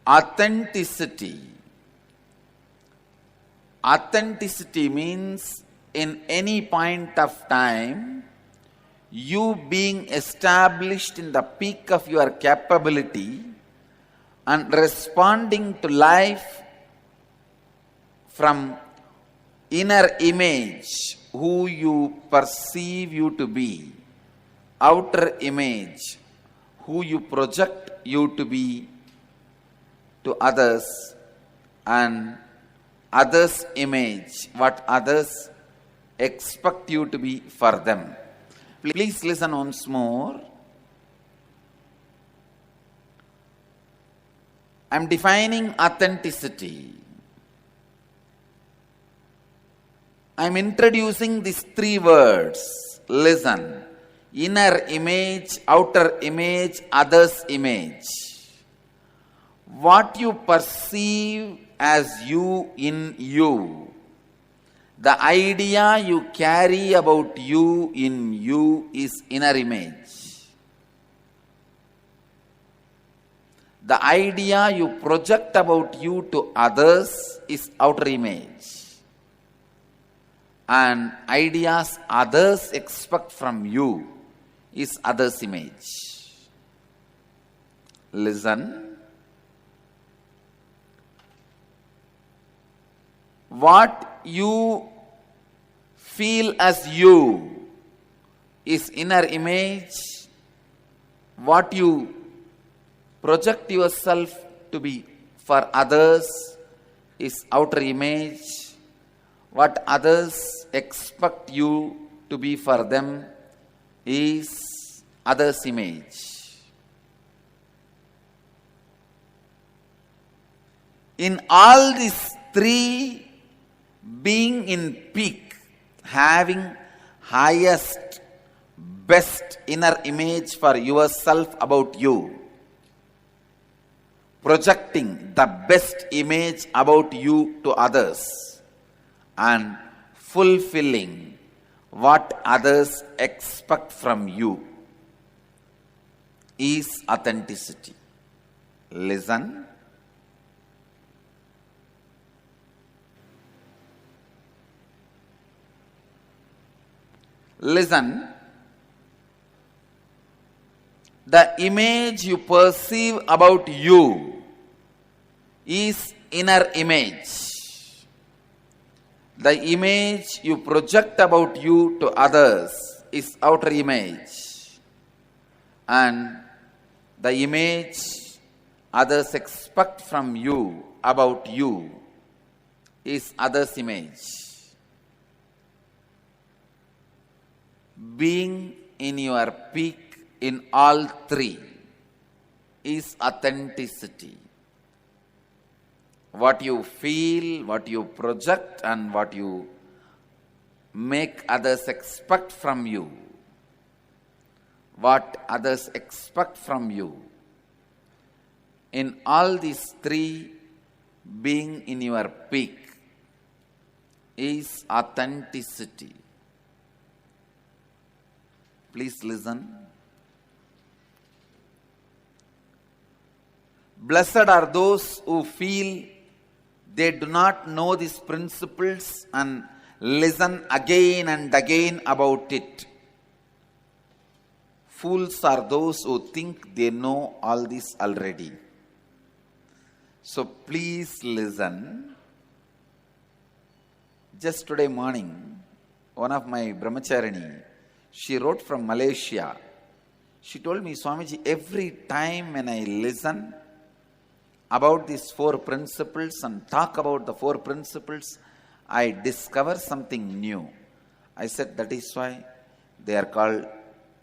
Authenticity. Authenticity means in any point of time, you being established in the peak of your capability and responding to life from inner image, who you perceive you to be, outer image, who you project you to be to others, and others' image, what others expect you to be for them. Please listen once more. I am defining authenticity. I am introducing these three words. Listen. Inner image, outer image, others' image. What you perceive as you in you, the idea you carry about you in you is inner image. The idea you project about you to others is outer image. And ideas others expect from you is others' image. Listen. What you feel as you is inner image. What you project yourself to be for others is outer image. What others expect you to be for them is others' image. In all these three, being in peak, having highest, best inner image for yourself about you, projecting the best image about you to others, and fulfilling what others expect from you is authenticity. Listen. Listen. The image you perceive about you is inner image. The image you project about you to others is outer image. And the image others expect from you about you is others' image. Being in your peak in all three is authenticity. What you feel, what you project, and what you make others expect from you. What others expect from you. In all these three, being in your peak is authenticity. Please listen. Blessed are those who feel they do not know these principles and listen again and again about it. Fools are those who think they know all this already. So please listen. Just today morning, one of my brahmacharini, she wrote from Malaysia. She told me, Swamiji, every time when I listen about these four principles and talk about the four principles, I discover something new. I said, that is why they are called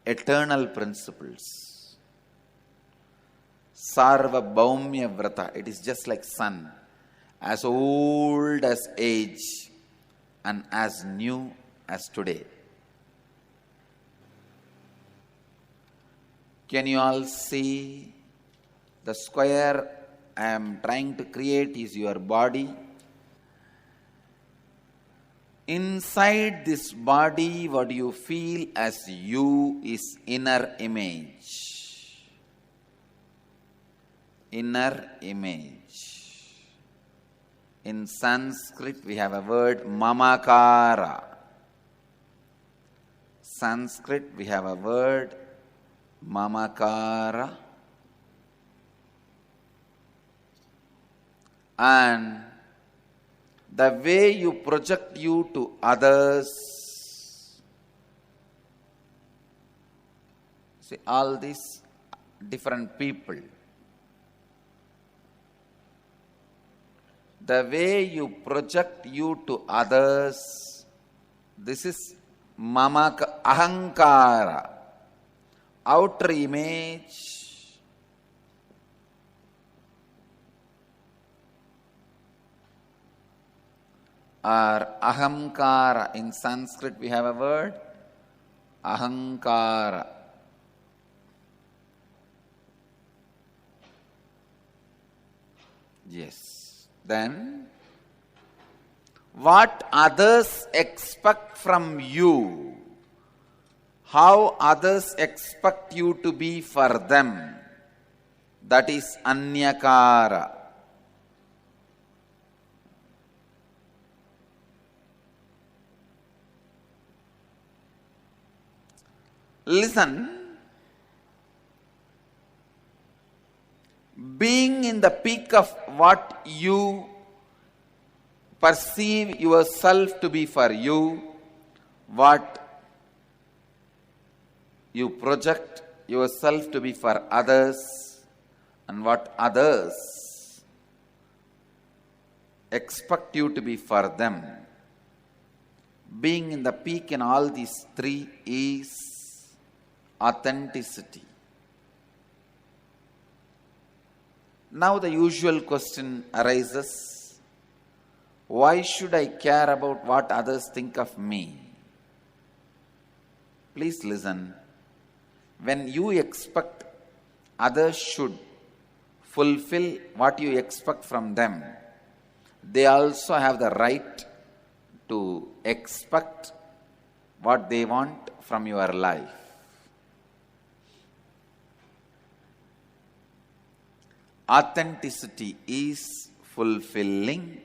eternal principles. Sarva Bhaumya Vrata. It is just like sun, as old as age and as new as today. Can you all see the square I am trying to create is your body? Inside this body, what you feel as you is inner image. inner image. In Sanskrit, we have a word mamakara. Sanskrit, we have a word mamakara. And the way you project you to others, see, all these different people, the way you project you to others, this is ahankara, outer image. Or ahamkara. In Sanskrit we have a word ahankara. Yes. Then what others expect from you, how others expect you to be for them, that is anyakara. Listen, being in the peak of what you perceive yourself to be for you, what you project yourself to be for others, and what others expect you to be for them. Being in the peak in all these three is authenticity. Now the usual question arises, why should I care about what others think of me? Please listen. When you expect others should fulfill what you expect from them, they also have the right to expect what they want from your life. Authenticity is fulfilling,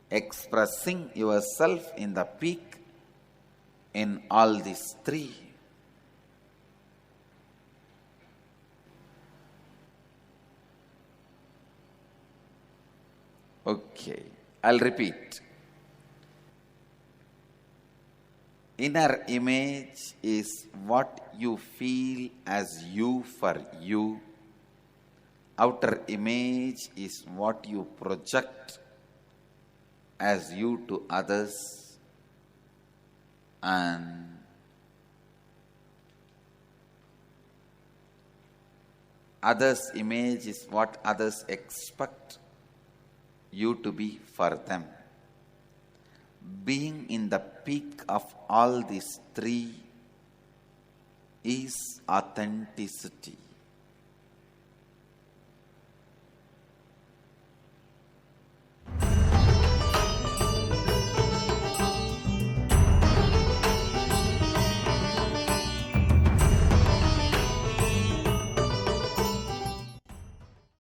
expressing yourself in the peak in all these three. Okay, I'll repeat. Inner image is what you feel as you for you. Outer image is what you project as you to others, and others' image is what others expect you to be for them. Being in the peak of all these three is authenticity.